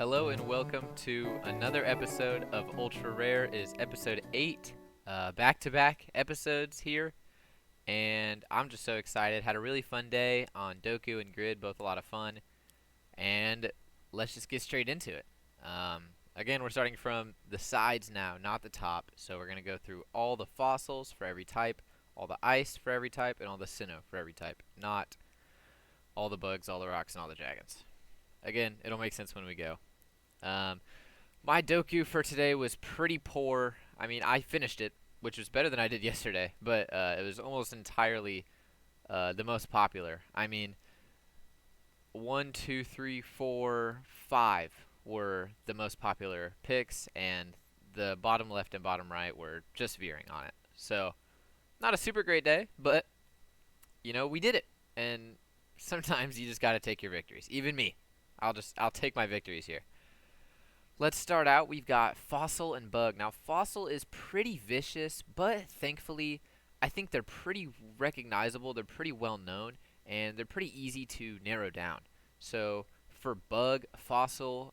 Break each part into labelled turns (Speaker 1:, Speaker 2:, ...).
Speaker 1: Hello and welcome to another episode of Ultra Rare. It is episode 8, back-to-back episodes here, and I'm just so excited. Had a really fun day on Doku and Grid, both a lot of fun, and let's just get straight into it. Again, we're starting from the sides now, not the top, so we're going to go through all the fossils for every type, all the ice for every type, and all the sinnoh for every type, not all the bugs, all the rocks, and all the dragons. Again, it'll make sense when we go. Um, my Doku for today was pretty poor. I mean, I finished it, which was better than I did yesterday, but it was almost entirely the most popular. I mean, one, two, three, four, five were the most popular picks, and the bottom left and bottom right were just veering on it. So, not a super great day, but we did it. And sometimes you just got to take your victories. Even me. I'll take my victories here. Let's start out. We've got Fossil and Bug. Now, Fossil is pretty vicious, but thankfully, I think they're pretty recognizable. They're pretty well known, and they're pretty easy to narrow down. So, for Bug, Fossil,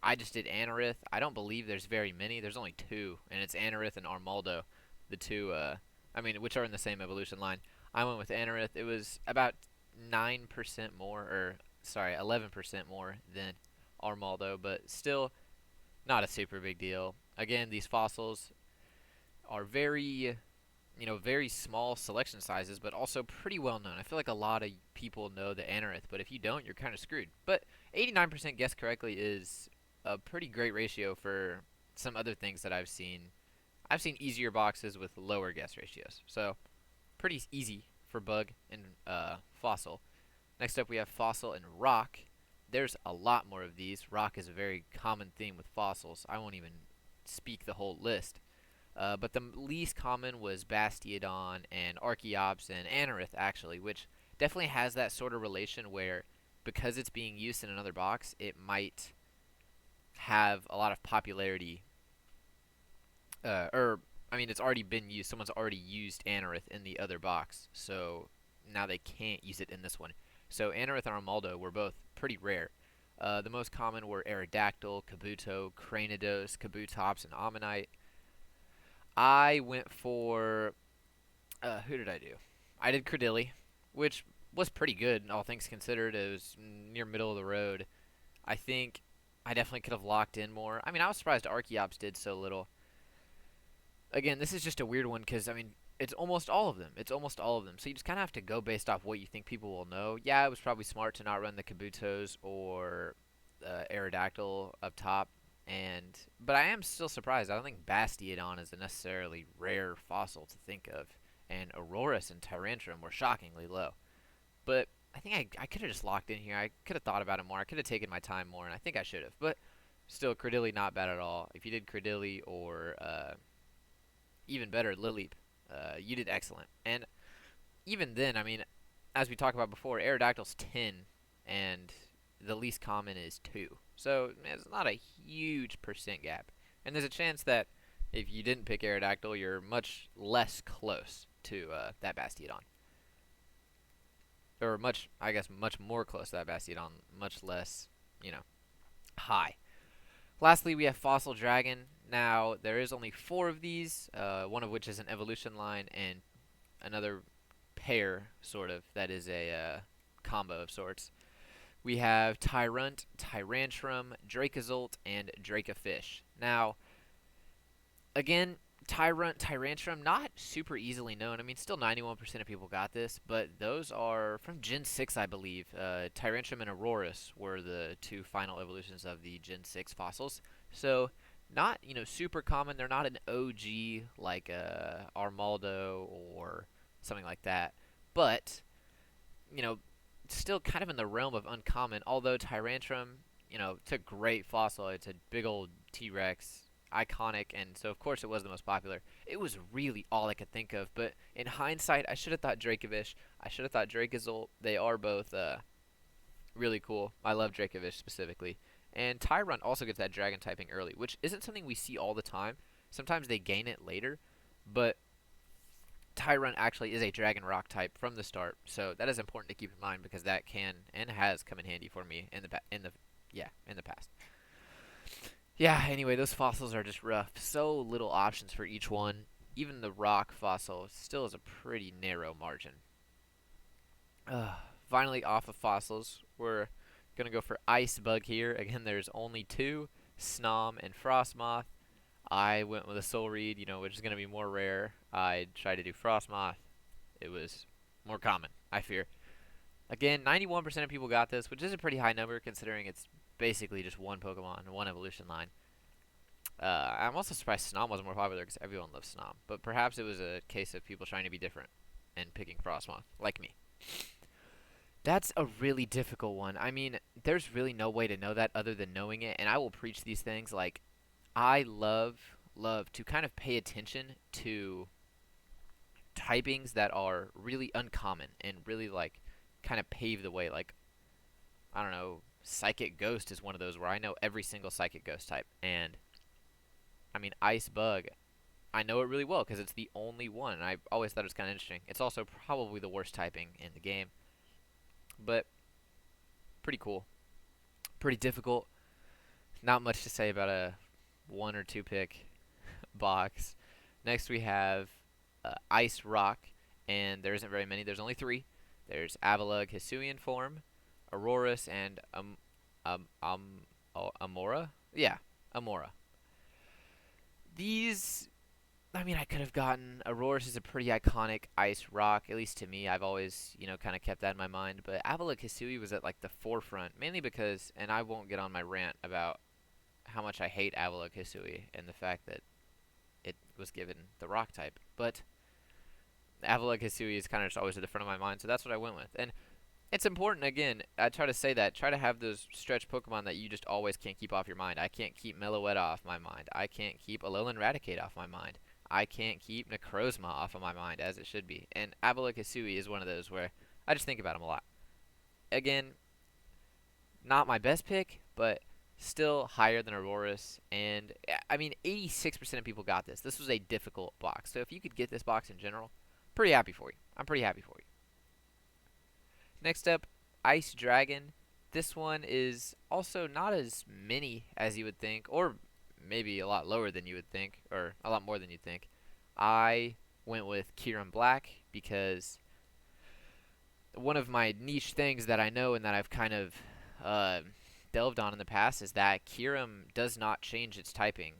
Speaker 1: I just did Anorith. I don't believe there's very many. There's only two, and it's Anorith and Armaldo, the two, which are in the same evolution line. I went with Anorith. It was about 9% more, or sorry, 11% more than Armaldo, but still not a super big deal. Again, these fossils are very small selection sizes, but also pretty well known. I feel like a lot of people know the Anorith, but if you don't, you're kind of screwed. But 89% guessed correctly is a pretty great ratio for some other things that I've seen. I've seen easier boxes with lower guess ratios, so pretty easy for Bug and Fossil. Next up, we have Fossil and Rock. There's a lot more of these. Rock is a very common theme with fossils. I won't even speak the whole list. But the least common was Bastiodon and Archeops and Anorith, actually, which definitely has that sort of relation where, because it's being used in another box, it might have a lot of popularity. It's already been used. Someone's already used Anorith in the other box, so now they can't use it in this one. So Anorith and Armaldo were both pretty rare. The most common were Aerodactyl, Kabuto, Cranidos, Kabutops, and Ammonite. I went for who did I do? I did Credilli, which was pretty good, all things considered. It was near middle of the road. I think I definitely could have locked in more. I mean, I was surprised Archeops did so little. Again, this is just a weird one because, it's almost all of them. It's almost all of them. So you just kind of have to go based off what you think people will know. Yeah, it was probably smart to not run the Kabutos or Aerodactyl up top. But I am still surprised. I don't think Bastiodon is a necessarily rare fossil to think of. And Aurorus and Tyrantrum were shockingly low. But I think I could have just locked in here. I could have thought about it more. I could have taken my time more, and I think I should have. But still, Credilli not bad at all. If you did Credilli or even better, Lileep, you did excellent. And even then, as we talked about before, Aerodactyl's 10, and the least common is 2. So it's not a huge percent gap. And there's a chance that if you didn't pick Aerodactyl, you're much less close to that Bastiodon. Or much more close to that Bastiodon, much less, high. Lastly, we have Fossil Dragon. Now, there is only 4 of these, one of which is an evolution line, and another pair, sort of, that is a combo of sorts. We have Tyrunt, Tyrantrum, Dracozolt, and Dracofish. Now, again, Tyrantrum, not super easily known. Still 91% of people got this, but those are from Gen 6, I believe. Tyrantrum and Aurorus were the 2 final evolutions of the Gen 6 fossils. So, not, super common. They're not an OG like Armaldo or something like that. But, still kind of in the realm of uncommon. Although Tyrantrum, it's a great fossil. It's a big old T-Rex, iconic, and so of course it was the most popular. It was really all I could think of. But in hindsight, I should have thought Dracovish. I should have thought Dracozolt. They are both really cool. I love Dracovish specifically. And Tyrunt also gets that dragon typing early, which isn't something we see all the time. Sometimes they gain it later, but Tyrunt actually is a Dragon Rock type from the start, so that is important to keep in mind because that can and has come in handy for me in the past. Yeah, anyway, those fossils are just rough. So little options for each one. Even the rock fossil still is a pretty narrow margin. Uh, Finally, off of fossils, we're gonna go for ice bug here. Again, there's only two, Snom and Frostmoth. I went with a soul reed, which is gonna be more rare. I tried to do Frostmoth. It was more common, I fear. Again, 91% of people got this, which is a pretty high number considering it's basically just one Pokemon, one evolution line. I'm also surprised Snom wasn't more popular because everyone loves Snom. But perhaps it was a case of people trying to be different and picking Frostmoth, like me. That's a really difficult one. I mean, there's really no way to know that other than knowing it. And I will preach these things like I love to kind of pay attention to typings that are really uncommon and really like kind of pave the way. Like I don't know, Psychic Ghost is one of those where I know every single Psychic Ghost type, and I mean Ice Bug. I know it really well because it's the only one, and I always thought it was kind of interesting. It's also probably the worst typing in the game, but pretty cool, pretty difficult. Not much to say about a one or two pick box. Next we have Ice Rock, and there isn't very many. There's only three. There's Avalugg Hisuian form, Aurorus, and Amora. Yeah, Amora. These, I mean, I could have gotten Aurorus is a pretty iconic ice rock, at least to me. I've always, kind of kept that in my mind. But Avalugg Hisui was at like the forefront, mainly because, and I won't get on my rant about how much I hate Avalugg Hisui and the fact that it was given the rock type. But Avalugg Hisui is kind of just always at the front of my mind, so that's what I went with. And it's important, again, I try to say that. Try to have those stretch Pokemon that you just always can't keep off your mind. I can't keep Meloetta off my mind. I can't keep Alolan Raticate off my mind. I can't keep Necrozma off of my mind, as it should be. And Avalugg Hisui is one of those where I just think about him a lot. Again, not my best pick, but still higher than Aurorus. And, I mean, 86% of people got this. This was a difficult box. So if you could get this box in general, pretty happy for you. I'm pretty happy for you. Next up, Ice Dragon. This one is also not as many as you would think, or maybe a lot lower than you would think, or a lot more than you'd think. I went with Kyurem Black because one of my niche things that I know and that I've kind of uh, delved on in the past is that Kyurem does not change its typing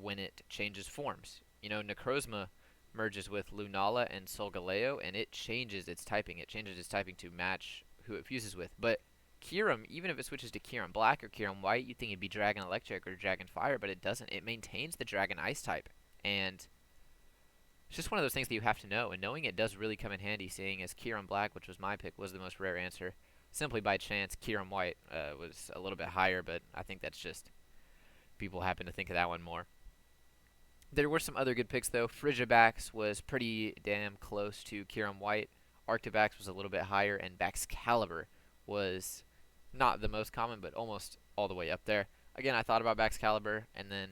Speaker 1: when it changes forms. Necrozma merges with Lunala and Solgaleo, and it changes its typing. It changes its typing to match who it fuses with. But Kyurem, even if it switches to Kyurem Black or Kyurem White, you'd think it'd be Dragon Electric or Dragon Fire, but it doesn't. It maintains the Dragon Ice type. And it's just one of those things that you have to know. And knowing it does really come in handy, seeing as Kyurem Black, which was my pick, was the most rare answer. Simply by chance, Kyurem White was a little bit higher, but I think that's just people happen to think of that one more. There were some other good picks, though. Frigibax was pretty damn close to Kyurem White. Arctibax was a little bit higher, and Baxcalibur was not the most common, but almost all the way up there. Again, I thought about Baxcalibur, and then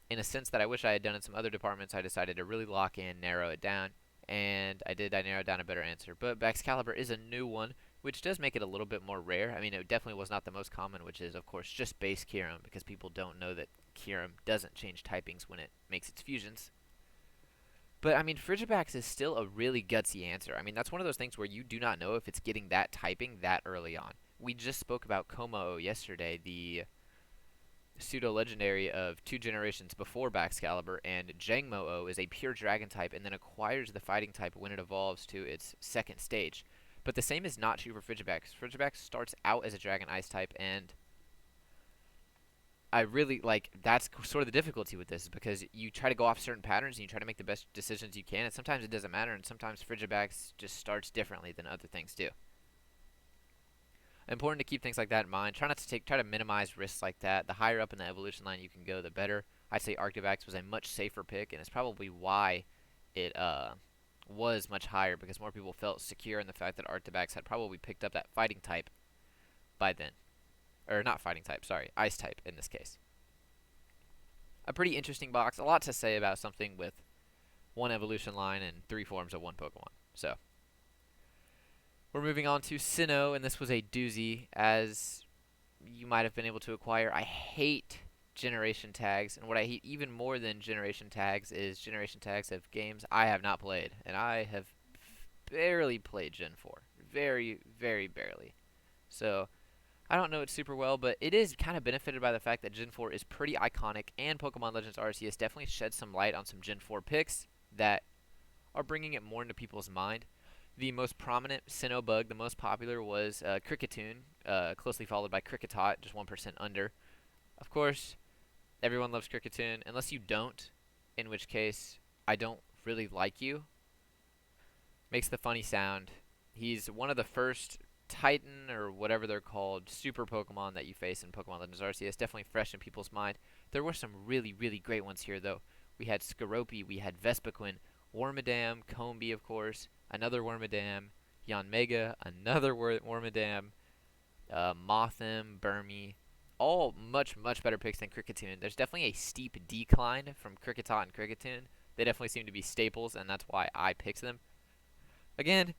Speaker 1: in a sense that I wish I had done in some other departments, I decided to really lock in, narrow it down, and I did. I narrowed down a better answer. But Baxcalibur is a new one, which does make it a little bit more rare. I mean, it definitely was not the most common, which is, of course, just base Kyurem, because people don't know that Kyurem doesn't change typings when it makes its fusions. But, I mean, Frigibax is still a really gutsy answer. I mean, that's one of those things where you do not know if it's getting that typing that early on. We just spoke about Como yesterday, the pseudo-legendary of 2 generations before Baxcalibur, and Jangmo-O is a pure dragon type and then acquires the fighting type when it evolves to its second stage. But the same is not true for Frigibax. Frigibax starts out as a dragon ice type, and I really like that's sort of the difficulty with this is because you try to go off certain patterns and you try to make the best decisions you can, and sometimes it doesn't matter, and sometimes Frigibax just starts differently than other things do. Important to keep things like that in mind. Try to minimize risks like that. The higher up in the evolution line you can go, the better. I'd say Arctivax was a much safer pick, and it's probably why it was much higher because more people felt secure in the fact that Arctivax had probably picked up that fighting type by then, or not fighting type, sorry, ice type in this case. A pretty interesting box. A lot to say about something with one evolution line and 3 forms of one Pokemon. So we're moving on to Sinnoh, and this was a doozy, as you might have been able to acquire. I hate generation tags, and what I hate even more than generation tags is generation tags of games I have not played, and I have barely played Gen 4. Very, very barely. So, I don't know it super well, but it is kind of benefited by the fact that Gen 4 is pretty iconic, and Pokemon Legends Arceus definitely shed some light on some Gen 4 picks that are bringing it more into people's mind. The most prominent Sinnoh bug, the most popular, was Cricketune, closely followed by Cricketot, just 1% under. Of course, everyone loves Cricketune, unless you don't, in which case, I don't really like you. Makes the funny sound. He's one of the first Titan or whatever they're called super Pokemon that you face in Pokemon Legends Arceus. Definitely fresh in people's mind. There were some really, really great ones here, though. We had Skorupi, we had Vespiquen, Wormadam, Combee, of course, another Wormadam, Yanmega, another Wormadam, Mothim, Burmy. All much, much better picks than Cricketune. There's definitely a steep decline from Cricketot and Cricketune. They definitely seem to be staples, and that's why I picked them. Again,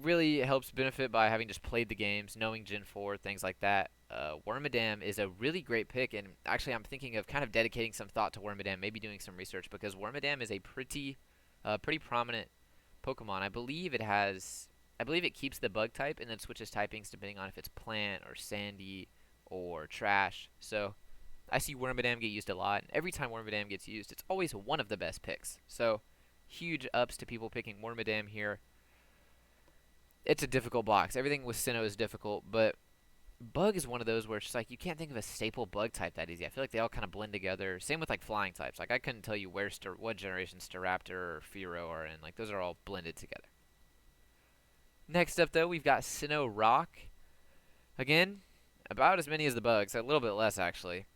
Speaker 1: really helps benefit by having just played the games, knowing Gen 4, things like that. Wormadam is a really great pick, and actually I'm thinking of kind of dedicating some thought to Wormadam, maybe doing some research, because Wormadam is a pretty prominent Pokemon. I believe it keeps the bug type and then switches typings depending on if it's plant or sandy or trash. So I see Wormadam get used a lot, and every time Wormadam gets used, it's always one of the best picks. So huge ups to people picking Wormadam here. It's a difficult box. Everything with Sinnoh is difficult, but Bug is one of those where it's just like you can't think of a staple bug type that easy. I feel like they all kind of blend together. Same with like flying types. Like I couldn't tell you what generation Staraptor or Fearow are in. Like those are all blended together. Next up though, we've got Sinnoh Rock. Again, about as many as the bugs, a little bit less actually.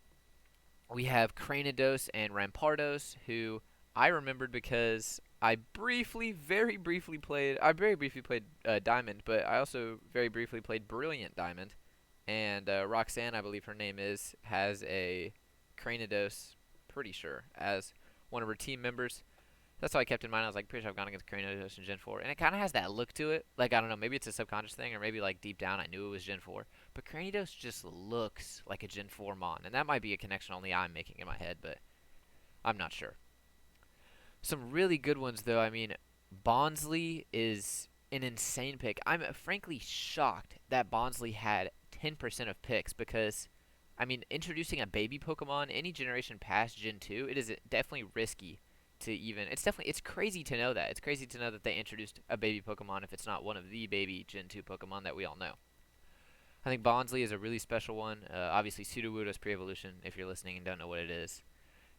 Speaker 1: We have Cranidos and Rampardos, who I remembered because I very briefly played. I very briefly played Diamond, but I also very briefly played Brilliant Diamond. And Roxanne, I believe her name is, has a Cranidos, pretty sure, as one of her team members. That's how I kept in mind. I was like, pretty sure I've gone against Cranidos in Gen 4. And it kind of has that look to it. Like, I don't know, maybe it's a subconscious thing, or maybe like deep down I knew it was Gen 4. But Cranidos just looks like a Gen 4 Mon. And that might be a connection only I'm making in my head, but I'm not sure. Some really good ones, though. I mean, Bonsly is an insane pick. I'm frankly shocked that Bonsly had 10% of picks because, I mean, introducing a baby Pokemon any generation past Gen 2, it is definitely risky to even. It's crazy to know that. It's crazy to know that they introduced a baby Pokemon if it's not one of the baby Gen 2 Pokemon that we all know. I think Bonsly is a really special one. Obviously, Sudowoodo's pre-evolution, if you're listening and don't know what it is.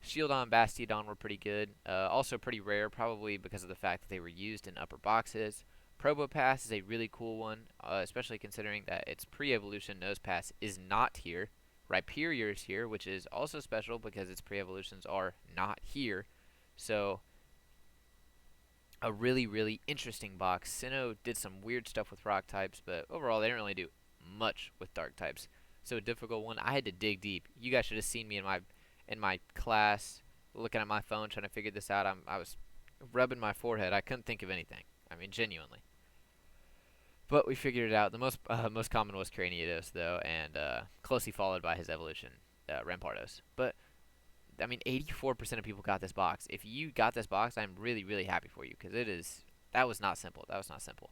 Speaker 1: Shieldon and Bastiodon were pretty good. Also pretty rare, probably because of the fact that they were used in upper boxes. Probopass is a really cool one, especially considering that its pre-evolution Nosepass is not here. Rhyperior is here, which is also special because its pre-evolutions are not here. So, a really, really interesting box. Sinnoh did some weird stuff with rock types, but overall they didn't really do much with dark types. So a difficult one. I had to dig deep. You guys should have seen me in my class, looking at my phone, trying to figure this out. I was rubbing my forehead. I couldn't think of anything. I mean, genuinely. But we figured it out. The most common was Cranidos, though, and closely followed by his evolution, Rampardos. But, I mean, 84% of people got this box. If you got this box, I'm really, really happy for you, because that was not simple. That was not simple.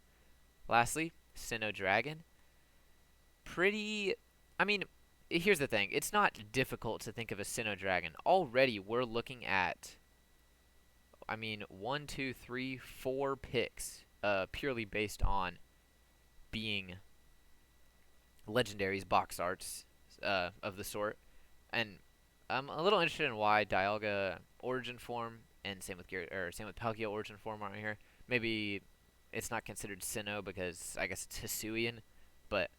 Speaker 1: Lastly, Sinnoh Dragon. I mean, here's the thing. It's not difficult to think of a Sinnoh Dragon. Already, we're looking at, I mean, 1, 2, 3, 4 picks purely based on being legendaries, box arts of the sort. And I'm a little interested in why Dialga Origin Form and same with Palkia Origin Form aren't here. Maybe it's not considered Sinnoh because I guess it's Hisuian, but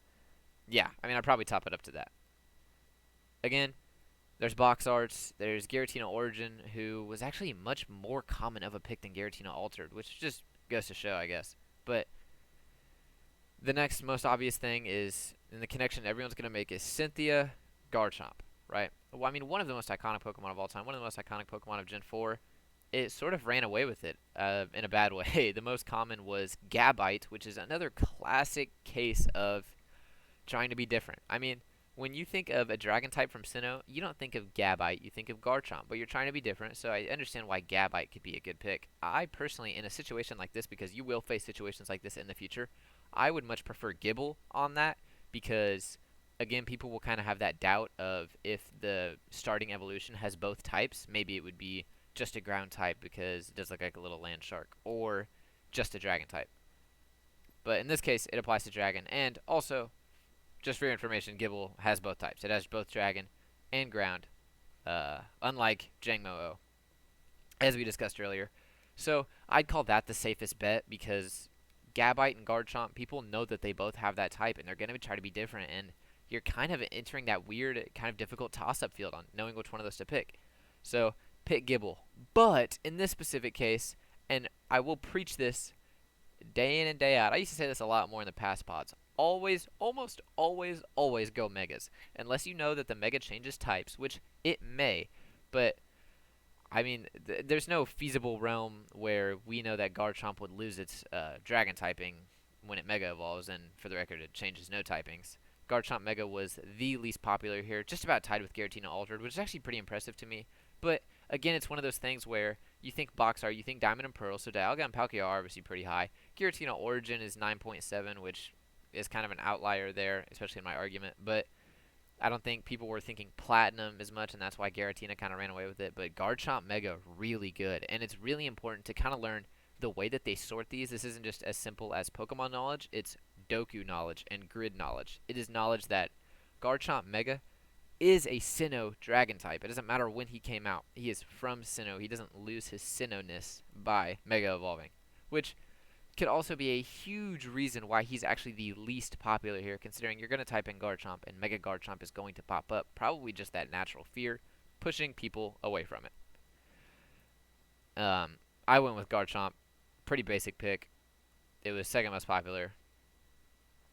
Speaker 1: yeah, I mean I'd probably top it up to that. Again, there's box arts. There's Giratina Origin, who was actually much more common of a pick than Giratina Altered, which just goes to show, I guess. But the next most obvious thing is, in the connection everyone's going to make is Cynthia Garchomp, right? Well, I mean, one of the most iconic Pokemon of all time, one of the most iconic Pokemon of Gen 4. It sort of ran away with it in a bad way. The most common was Gabite, which is another classic case of trying to be different. I mean, when you think of a dragon type from Sinnoh, you don't think of Gabite, you think of Garchomp, but you're trying to be different, so I understand why Gabite could be a good pick. I personally, in a situation like this, because you will face situations like this in the future, I would much prefer Gibble on that because, again, people will kind of have that doubt of if the starting evolution has both types. Maybe it would be just a ground type because it does look like a little land shark, or just a dragon type. But in this case, it applies to dragon, and also just for your information, Gible has both types. It has both dragon and ground, unlike Jangmo-O, as we discussed earlier. So I'd call that the safest bet because Gabite and Garchomp, people know that they both have that type, and they're going to try to be different, and you're kind of entering that weird, kind of difficult toss-up field on knowing which one of those to pick. So pick Gibble. But in this specific case, and I will preach this day in and day out. I used to say this a lot more in the past pods. Always, almost always, always go megas. Unless you know that the mega changes types, which it may. But, I mean, there's no feasible realm where we know that Garchomp would lose its dragon typing when it mega evolves, and for the record, it changes no typings. Garchomp Mega was the least popular here, just about tied with Giratina Altered, which is actually pretty impressive to me. But, again, it's one of those things where you think Box Art, you think Diamond and Pearl, so Dialga and Palkia are obviously pretty high. Giratina Origin is 9.7, which is kind of an outlier there, especially in my argument. But I don't think people were thinking Platinum as much, and that's why Giratina kind of ran away with it. But Garchomp Mega, really good. And it's really important to kind of learn the way that they sort these. This isn't just as simple as Pokemon knowledge. It's Doku knowledge and grid knowledge. It is knowledge that Garchomp Mega is a Sinnoh dragon type. It doesn't matter when he came out. He is from Sinnoh. He doesn't lose his Sinnoh-ness by Mega evolving, which could also be a huge reason why he's actually the least popular here, considering you're going to type in Garchomp and Mega Garchomp is going to pop up. Probably just that natural fear pushing people away from it. I went with Garchomp. Pretty basic pick. It was second most popular.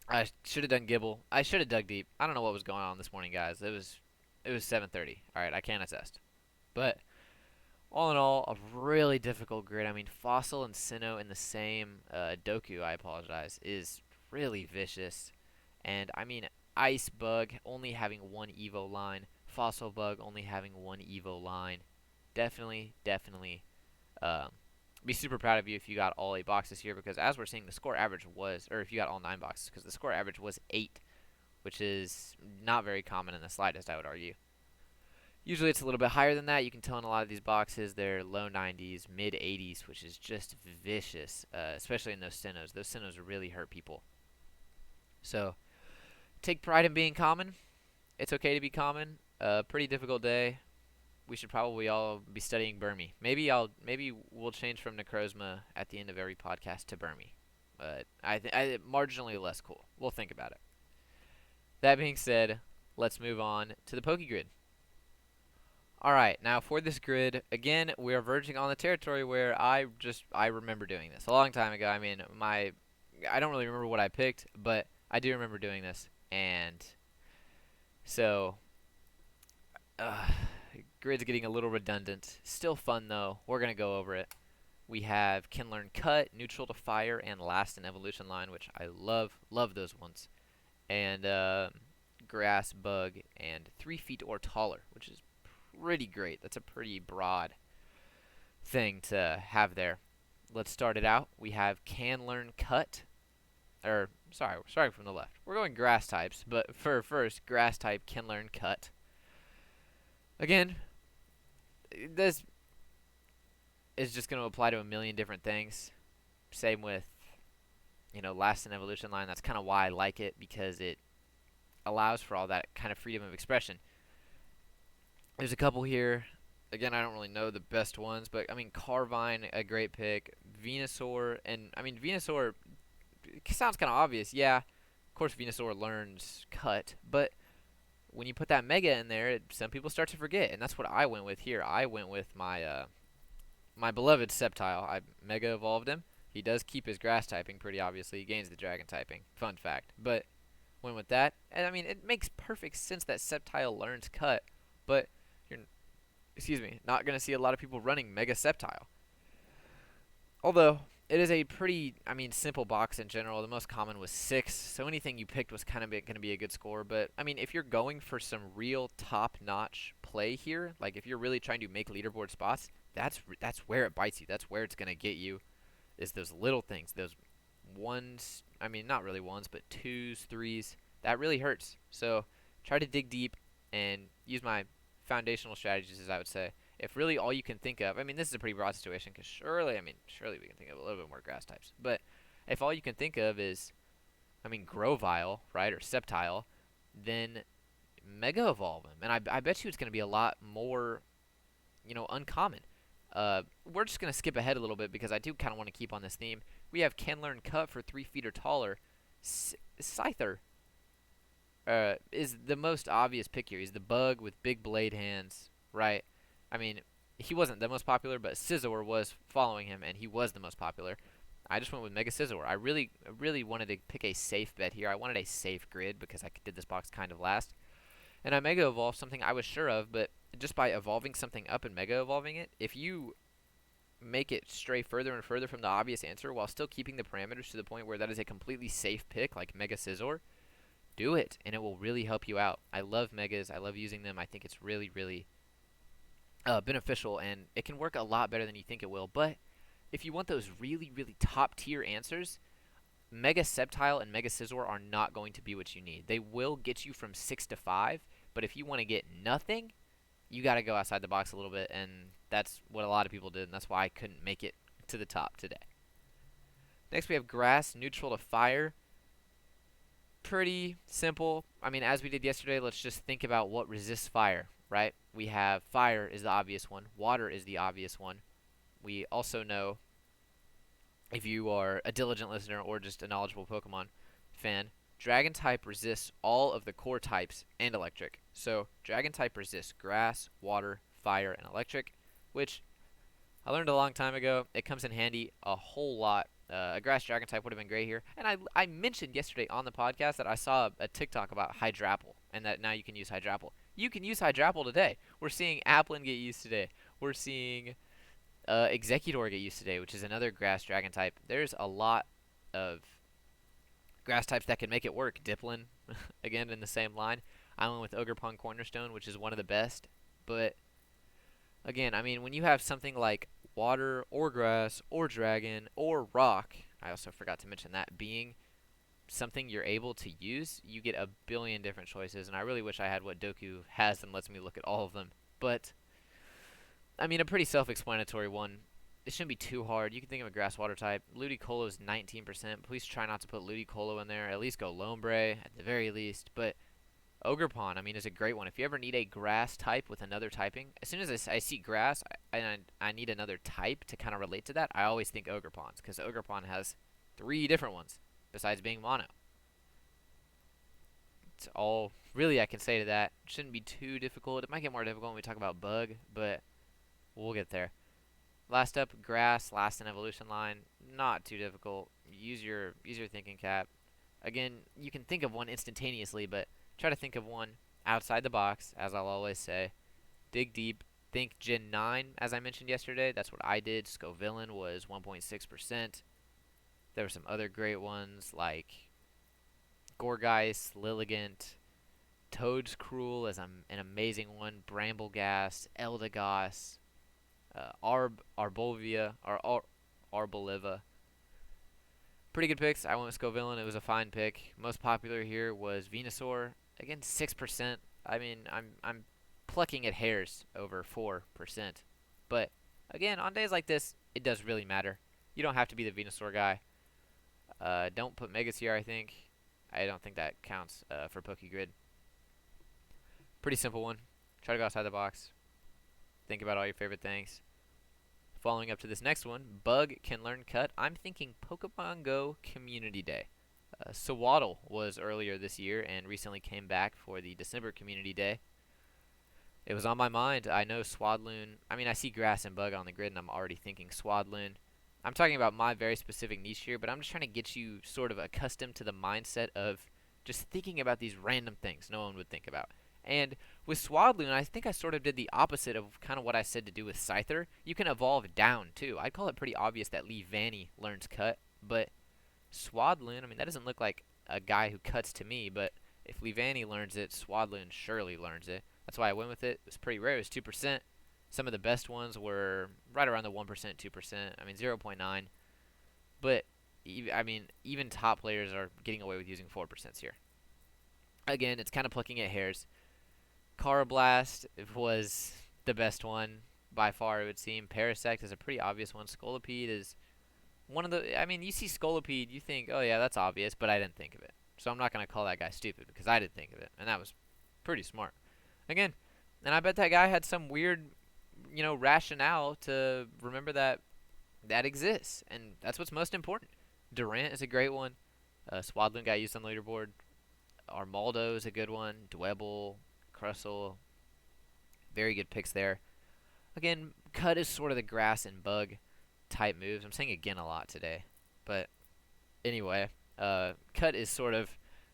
Speaker 1: I should have done Gibble. I should have dug deep. I don't know what was going on this morning, guys. It was 7:30. All right, I can't attest. But all in all, a really difficult grid. I mean, Fossil and Sinnoh in the same Doku, I apologize, is really vicious. And I mean, Ice Bug only having one Evo line, Fossil Bug only having one Evo line. Definitely, definitely be super proud of you if you got all 8 boxes here, because as we're seeing, the score average was, or if you got all 9 boxes, because the score average was 8, which is not very common in the slightest, I would argue. Usually it's a little bit higher than that. You can tell in a lot of these boxes they're low 90s, mid 80s, which is just vicious, especially in those Sinnohs. Those Sinnohs really hurt people. So take pride in being common. It's okay to be common. Pretty difficult day. We should probably all be studying Burmy. Maybe we'll change from Necrozma at the end of every podcast to Burmy. But I marginally less cool. We'll think about it. That being said, let's move on to the PokeGrid. Alright, now for this grid, again, we are verging on the territory where I remember doing this a long time ago. I mean, I don't really remember what I picked, but I do remember doing this. And so, grid's getting a little redundant. Still fun, though. We're going to go over it. We have Can Learn Cut, Neutral to Fire, and Last in Evolution line, which I love those ones. And Grass, Bug, and 3 feet or taller, which is pretty great. That's a pretty broad thing to have there. Let's start it out. We have Can Learn Cut. Or, sorry from the left. We're going grass types, but for first, grass type Can Learn Cut. Again, this is just going to apply to a million different things. Same with, Last in Evolution line. That's kind of why I like it, because it allows for all that kind of freedom of expression. There's a couple here. Again, I don't really know the best ones, but I mean, Carvine, a great pick. Venusaur, and I mean, Venusaur sounds kind of obvious. Yeah, of course, Venusaur learns Cut, but when you put that Mega in there, some people start to forget, and that's what I went with here. I went with my my beloved Sceptile. I Mega evolved him. He does keep his Grass typing pretty obviously. He gains the Dragon typing. Fun fact. But went with that, and I mean, it makes perfect sense that Sceptile learns Cut, but you're, not going to see a lot of people running Mega Sceptile. Although, it is a pretty, I mean, simple box in general. The most common was 6, so anything you picked was kind of going to be a good score. But, I mean, if you're going for some real top-notch play here, like if you're really trying to make leaderboard spots, that's where it bites you. That's where it's going to get you, is those little things, those ones, I mean, not really ones, but twos, threes. That really hurts. So try to dig deep and use my foundational strategies, as I would say. If really all you can think of, I mean, this is a pretty broad situation because surely we can think of a little bit more grass types. But if all you can think of is, I mean, Grovyle, right, or Sceptile, then Mega Evolve him. And I bet you it's going to be a lot more, uncommon. We're just going to skip ahead a little bit because I do kind of want to keep on this theme. We have Can Learn Cut for 3 feet or taller. Scyther is the most obvious pick here. He's the bug with big blade hands, right? I mean, he wasn't the most popular, but Scizor was following him, and he was the most popular. I just went with Mega Scizor. I really wanted to pick a safe bet here. I wanted a safe grid because I did this box kind of last. And I Mega Evolved something I was sure of, but just by evolving something up and Mega Evolving it, if you make it stray further and further from the obvious answer while still keeping the parameters to the point where that is a completely safe pick, like Mega Scizor, do it, and it will really help you out. I love Megas. I love using them. I think it's really beneficial, and it can work a lot better than you think it will. But if you want those really top tier answers, Mega Sceptile and Mega Scizor are not going to be what you need. They will get you from 6 to 5, but if you want to get nothing, you got to go outside the box a little bit, and that's what a lot of people did, and that's why I couldn't make it to the top today. Next we have Grass, neutral to fire. Pretty simple. I mean, as we did yesterday, let's just think about what resists fire, right? We have fire is the obvious one. Water is the obvious one. We also know, if you are a diligent listener or just a knowledgeable Pokemon fan, Dragon type resists all of the core types and electric. So Dragon type resists grass, water, fire, and electric, which I learned a long time ago. It comes in handy a whole lot. A grass Dragon type would have been great here. And I mentioned yesterday on the podcast that I saw a TikTok about Hydrapple, and that now you can use Hydrapple. You can use Hydrapple today. We're seeing Applin get used today. We're seeing Executor get used today, which is another grass Dragon type. There's a lot of grass types that can make it work. Diplin, again, in the same line. I went with Ogerpon Cornerstone, which is one of the best. But, again, I mean, when you have something like water or grass or dragon or rock, I also forgot to mention that, being something you're able to use, you get a billion different choices. And I really wish I had what Doku has and lets me look at all of them. But, I mean, a pretty self-explanatory one. It shouldn't be too hard. You can think of a grass water type. Ludicolo is 19%. Please try not to put Ludicolo in there. At least go Lombre at the very least. But Ogerpon, I mean, is a great one. If you ever need a grass type with another typing, as soon as I see grass and I need another type to kind of relate to that, I always think Ogerpons, because Ogerpon has 3 different ones besides being mono. It's all really I can say to that. It shouldn't be too difficult. It might get more difficult when we talk about bug, but we'll get there. Last up, grass, last in evolution line. Not too difficult. Use your thinking cap. Again, you can think of one instantaneously, but try to think of one outside the box, as I'll always say. Dig deep. Think Gen 9, as I mentioned yesterday. That's what I did. Scovillain was 1.6%. There were some other great ones like Gorgeist, Lilligant. Toad's Cruel is an amazing one. Brambleghast, Eldegoss. Arboliva. Pretty good picks. I went with Scovillain. It was a fine pick. Most popular here was Venusaur. Again, 6%. I mean, I'm plucking at hairs over 4%. But again, on days like this, it does really matter. You don't have to be the Venusaur guy. Don't put Megas here, I think. I don't think that counts for PokeGrid. Pretty simple one. Try to go outside the box. Think about all your favorite things. Following up to this next one, Bug Can Learn Cut. I'm thinking Pokemon Go Community Day. Sawaddle was earlier this year and recently came back for the December Community Day. It was on my mind. I know Swadloon. I mean, I see grass and bug on the grid, and I'm already thinking Swadloon. I'm talking about my very specific niche here, but I'm just trying to get you sort of accustomed to the mindset of just thinking about these random things no one would think about. And with Swadloon, I think I sort of did the opposite of kind of what I said to do with Scyther. You can evolve down too. I'd call it pretty obvious that Leavanny learns Cut, but Swadloon, I mean, that doesn't look like a guy who cuts to me, but if Leavanny learns it, Swadloon surely learns it. That's why I went with it. It was pretty rare. It was 2%. Some of the best ones were right around the 1%, 2%. I mean, 0.9. But, I mean, even top players are getting away with using 4% here. Again, it's kind of plucking at hairs. Carablast was the best one by far, it would seem. Parasect is a pretty obvious one. Scolipede is one of the. I mean, you see Scolipede, you think, oh yeah, that's obvious, but I didn't think of it. So I'm not going to call that guy stupid because I didn't think of it, and that was pretty smart. Again, and I bet that guy had some weird, rationale to remember that that exists, and that's what's most important. Durant is a great one. Swadloon got used on the leaderboard. Armaldo is a good one. Dwebble, Crustle, very good picks there. Again, Cut is sort of the grass and bug type moves. I'm saying again a lot today, but anyway, Cut is sort of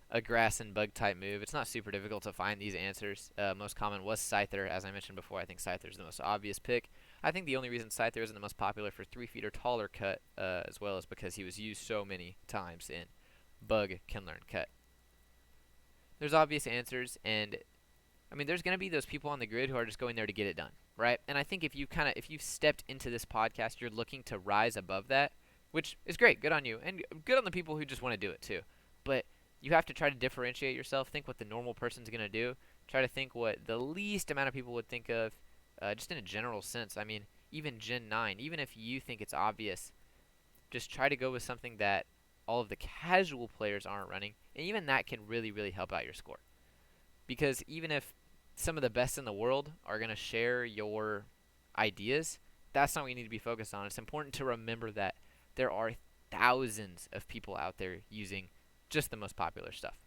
Speaker 1: a grass and bug type move. It's not super difficult to find these answers. Most common was Scyther, as I mentioned before. I think Scyther is the most obvious pick. I think the only reason Scyther isn't the most popular for 3 feet or taller Cut as well is because he was used so many times in Bug Can Learn Cut. There's obvious answers, and I mean, there's going to be those people on the grid who are just going there to get it done, right? And I think if you've stepped into this podcast, you're looking to rise above that, which is great. Good on you, and good on the people who just want to do it too. But you have to try to differentiate yourself. Think what the normal person's going to do. Try to think what the least amount of people would think of, just in a general sense. I mean, even Gen 9, even if you think it's obvious, just try to go with something that all of the casual players aren't running, and even that can really, really help out your score. Because even if some of the best in the world are going to share your ideas, that's not what you need to be focused on. It's important to remember that there are thousands of people out there using just the most popular stuff.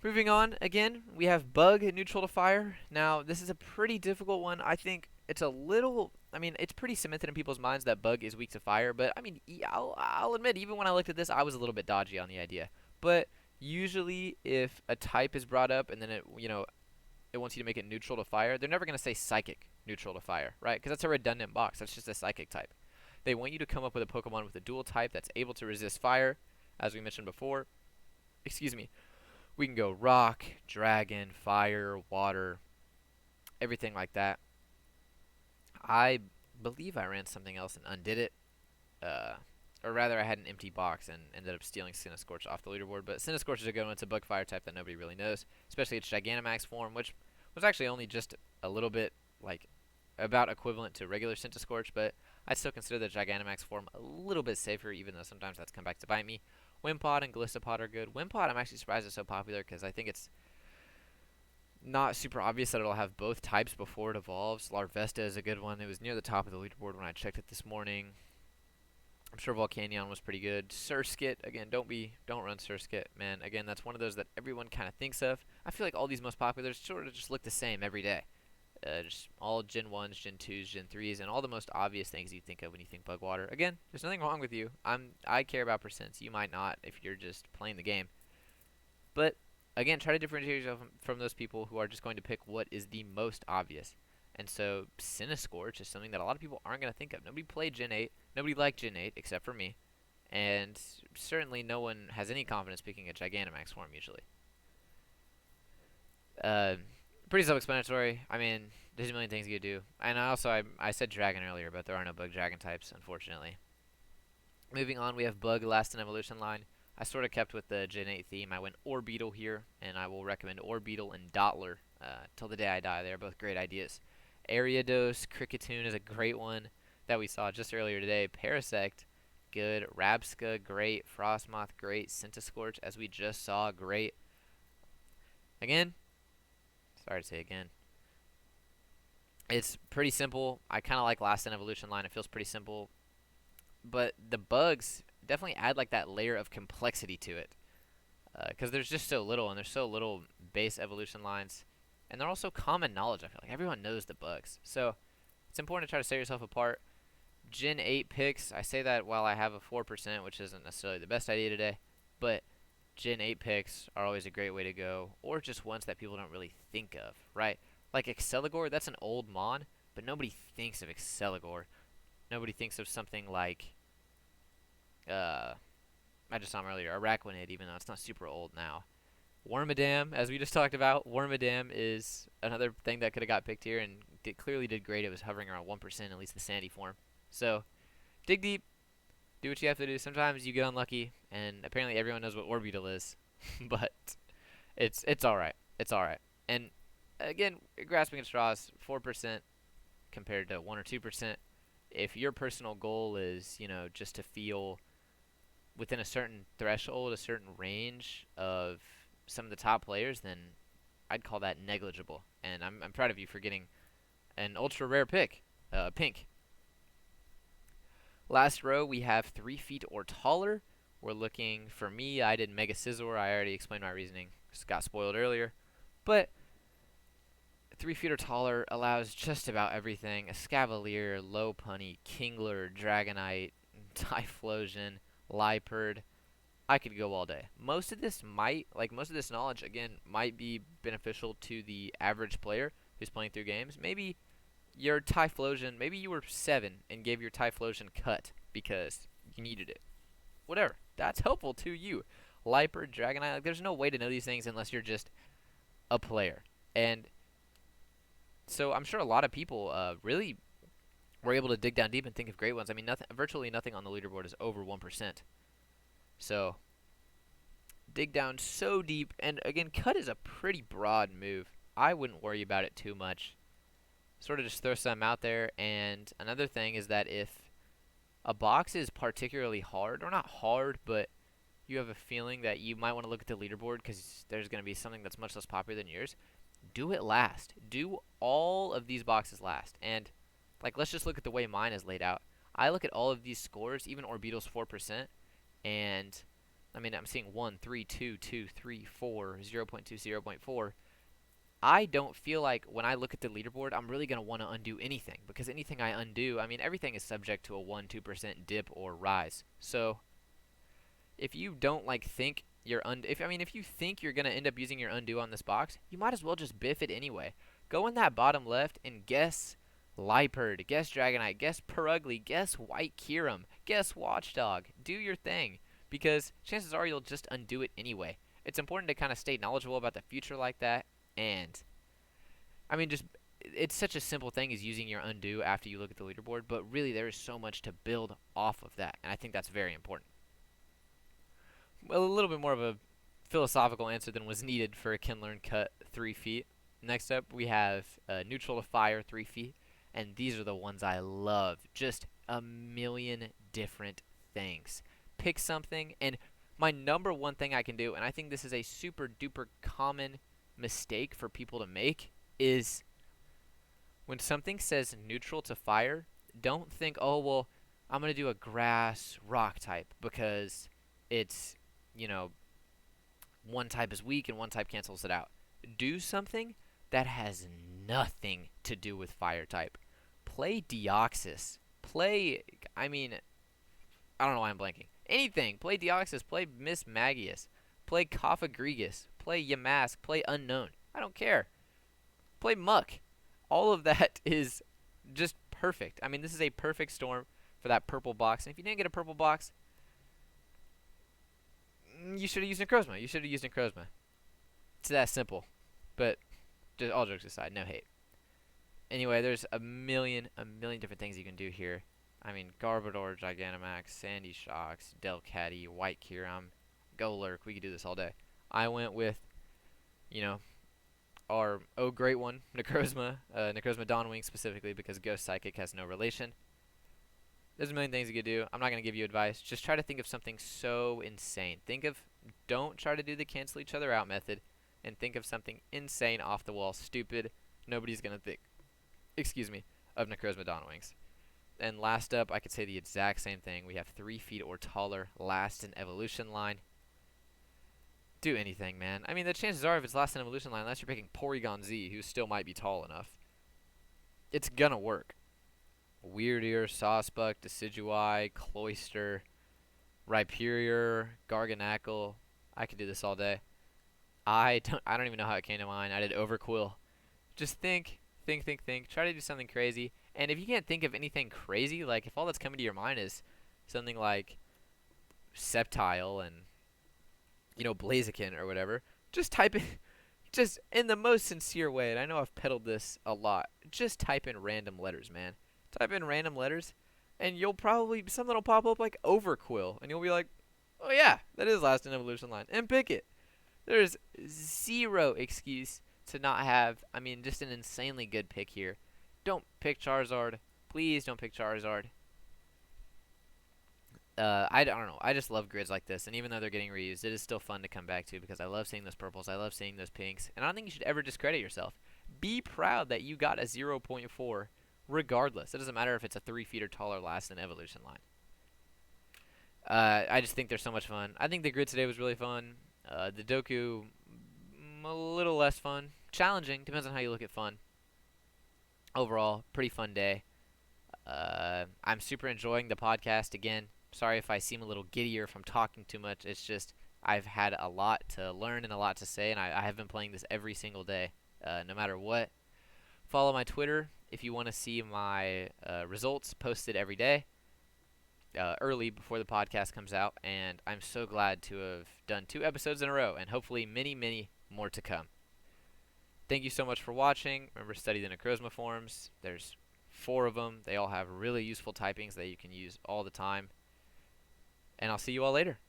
Speaker 1: Moving on, again, we have Bug neutral to fire. Now, this is a pretty difficult one. I think it's a little, I mean, it's pretty cemented in people's minds that Bug is weak to fire, but I mean, I'll admit, even when I looked at this, I was a little bit dodgy on the idea. But usually, if a type is brought up and then it wants you to make it neutral to fire, they're never going to say Psychic neutral to fire, right? Because that's a redundant box. That's just a Psychic type. They want you to come up with a Pokemon with a dual type that's able to resist fire, as we mentioned before. Excuse me. We can go rock, dragon, fire, water, everything like that. I believe I ran something else and undid it. Or rather, I had an empty box and ended up stealing Cinescorch off the leaderboard. But Cinescorch is a good one. It's a bug fire type that nobody really knows, especially its Gigantamax form, which was actually only just a little bit, like, about equivalent to regular Centiscorch, but I still consider the Gigantamax form a little bit safer, even though sometimes that's come back to bite me. Wimpod and Glissapod are good. Wimpod, I'm actually surprised it's so popular because I think it's not super obvious that it'll have both types before it evolves. Larvesta is a good one. It was near the top of the leaderboard when I checked it this morning. I'm sure Volcanion was pretty good. Surskit, again, don't run Surskit, man. Again, that's one of those that everyone kind of thinks of. I feel like all these most popular sort of just look the same every day. Just all Gen 1s, Gen 2s, Gen 3s, and all the most obvious things you think of when you think Bugwater. Again, there's nothing wrong with you. I care about percents. You might not if you're just playing the game. But, again, try to differentiate yourself from those people who are just going to pick what is the most obvious. And so, Cinescorch is something that a lot of people aren't going to think of. Nobody played Gen 8. Nobody liked Gen 8 except for me. And certainly no one has any confidence picking a Gigantamax form usually. Pretty self-explanatory. I mean, there's a million things you could do. And I said dragon earlier, but there are no bug dragon types, unfortunately. Moving on, we have bug last in evolution line. I sort of kept with the Gen 8 theme. I went Orbeetle here, and I will recommend Orbeetle and Dottler till the day I die. They're both great ideas. Ariados, Kricketune is a great one that we saw just earlier today. Parasect, good. Rabska, great. Frostmoth, great. Centiscorch, as we just saw, great. Again, sorry to say again. It's pretty simple. I kind of like last in evolution line. It feels pretty simple. But the bugs definitely add like that layer of complexity to it. Because there's just so little, and there's so little base evolution lines. And they're also common knowledge. I feel like everyone knows the bugs. So it's important to try to set yourself apart. Gen 8 picks, I say that while I have a 4%, which isn't necessarily the best idea today. But Gen 8 picks are always a great way to go, or just ones that people don't really think of, right? Like Exceligor, that's an old Mon, but nobody thinks of Exceligor. Nobody thinks of something like, uh, I just saw him earlier, Araquanid, even though it's not super old now. Wormadam, as we just talked about, Wormadam is another thing that could have got picked here and clearly did great. It was hovering around 1%, at least the sandy form. So, dig deep, do what you have to do. Sometimes you get unlucky, and apparently everyone knows what Orbeetle is, but it's all right. It's all right. And again, grasping at straws, 4% compared to 1 or 2%. If your personal goal is, just to feel within a certain threshold, a certain range of some of the top players, then I'd call that negligible. And I'm proud of you for getting an ultra rare pick, pink. Last row, we have 3 feet or taller. We're looking, for me, I did Mega Scizor. I already explained my reasoning. Just got spoiled earlier. But 3 feet or taller allows just about everything. A Scavalier, Lopunny, Kingler, Dragonite, Typhlosion, Liepard. I could go all day. Most of this knowledge, again, might be beneficial to the average player who's playing through games. Maybe your Typhlosion, maybe you were 7 and gave your Typhlosion cut because you needed it. Whatever. That's helpful to you. Liepard, Dragonite, there's no way to know these things unless you're just a player. And so I'm sure a lot of people really were able to dig down deep and think of great ones. I mean, virtually nothing on the leaderboard is over 1%. So dig down so deep. And again, cut is a pretty broad move. I wouldn't worry about it too much. Sort of just throw some out there. And another thing is that if a box is particularly hard, or not hard, but you have a feeling that you might want to look at the leaderboard because there's going to be something that's much less popular than yours, do it last. Do all of these boxes last. And let's just look at the way mine is laid out. I look at all of these scores, even Orbeetle's 4%, and I mean, I'm seeing 1, 3, 2, 2, 3, 4, 0.2, 0.4. I don't feel like when I look at the leaderboard, I'm really going to want to undo anything, because anything I undo, I mean, everything is subject to a 1, 2% dip or rise. So if you don't think if you think you're going to end up using your undo on this box, you might as well just biff it anyway. Go in that bottom left and guess Liepard, guess Dragonite, guess Perugly, guess White Kyurem, guess Watchdog. Do your thing, because chances are you'll just undo it anyway. It's important to kind of stay knowledgeable about the future like that, and I mean, just it's such a simple thing as using your undo after you look at the leaderboard, but really there is so much to build off of that, and I think that's very important. Well, a little bit more of a philosophical answer than was needed for a Kinlearn cut 3 feet. Next up, we have neutral to fire 3 feet, and these are the ones I love. Just a million different things. Pick something, and my number one thing I can do, and I think this is a super duper common mistake for people to make, is when something says neutral to fire, don't think, oh, well, I'm going to do a grass rock type because it's, one type is weak and one type cancels it out. Do something that has nothing to do with fire type. Play Deoxys. I don't know why I'm blanking. Anything. Play Deoxys. Play Miss Magius. Play Cophagrigus. Play Yamask. Play Unknown. I don't care. Play Muck. All of that is just perfect. I mean, this is a perfect storm for that purple box. And if you didn't get a purple box, you should have used Necrozma. It's that simple. But just all jokes aside, no hate. Anyway, there's a million different things you can do here. I mean, Garbodor, Gigantamax, Sandy Shocks, Delcatty, White Kyurem, Golurk. We could do this all day. I went with, our great one, Necrozma. Necrozma Dawnwing specifically because Ghost Psychic has no relation. There's a million things you could do. I'm not going to give you advice. Just try to think of something so insane. Don't try to do the cancel each other out method, and think of something insane, off the wall, stupid. Nobody's going to think, of Necrozma Dawnwings. And last up, I could say the exact same thing. We have 3 feet or taller, last in evolution line. Do anything, man. I mean, the chances are if it's last in evolution line, unless you're picking Porygon Z, who still might be tall enough, it's going to work. Weirdeer, Sawsbuck, Decidueye, Cloyster, Rhyperior, Garganacl. I could do this all day. I don't even know how it came to mind. I did overquill. Just think. Try to do something crazy. And if you can't think of anything crazy, like if all that's coming to your mind is something like Sceptile and Blaziken or whatever, just type it just in the most sincere way. And I know I've peddled this a lot. Just type in random letters, man. Type in random letters, and you'll probably something will pop up like Overquill, and you'll be like, "Oh yeah, that is last in evolution line," and pick it. There's zero excuse to not have, I mean, just an insanely good pick here. Don't pick Charizard. Please don't pick Charizard. I don't know. I just love grids like this, and even though they're getting reused, it is still fun to come back to because I love seeing those purples. I love seeing those pinks, and I don't think you should ever discredit yourself. Be proud that you got a zero point 0.4 regardless. It doesn't matter if it's a 3 feet or taller last in evolution line. I just think they're so much fun. I think the grid today was really fun. The Doku, a little less fun. Challenging, depends on how you look at fun. Overall, pretty fun day. I'm super enjoying the podcast again. Sorry if I seem a little giddier from talking too much. It's just I've had a lot to learn and a lot to say, and I have been playing this every single day, no matter what. Follow my Twitter if you want to see my results posted every day, early before the podcast comes out. And I'm so glad to have done 2 episodes in a row, and hopefully many, many more to come. Thank you so much for watching. Remember, study the Necrozma forms. There's 4 of them. They all have really useful typings that you can use all the time. And I'll see you all later.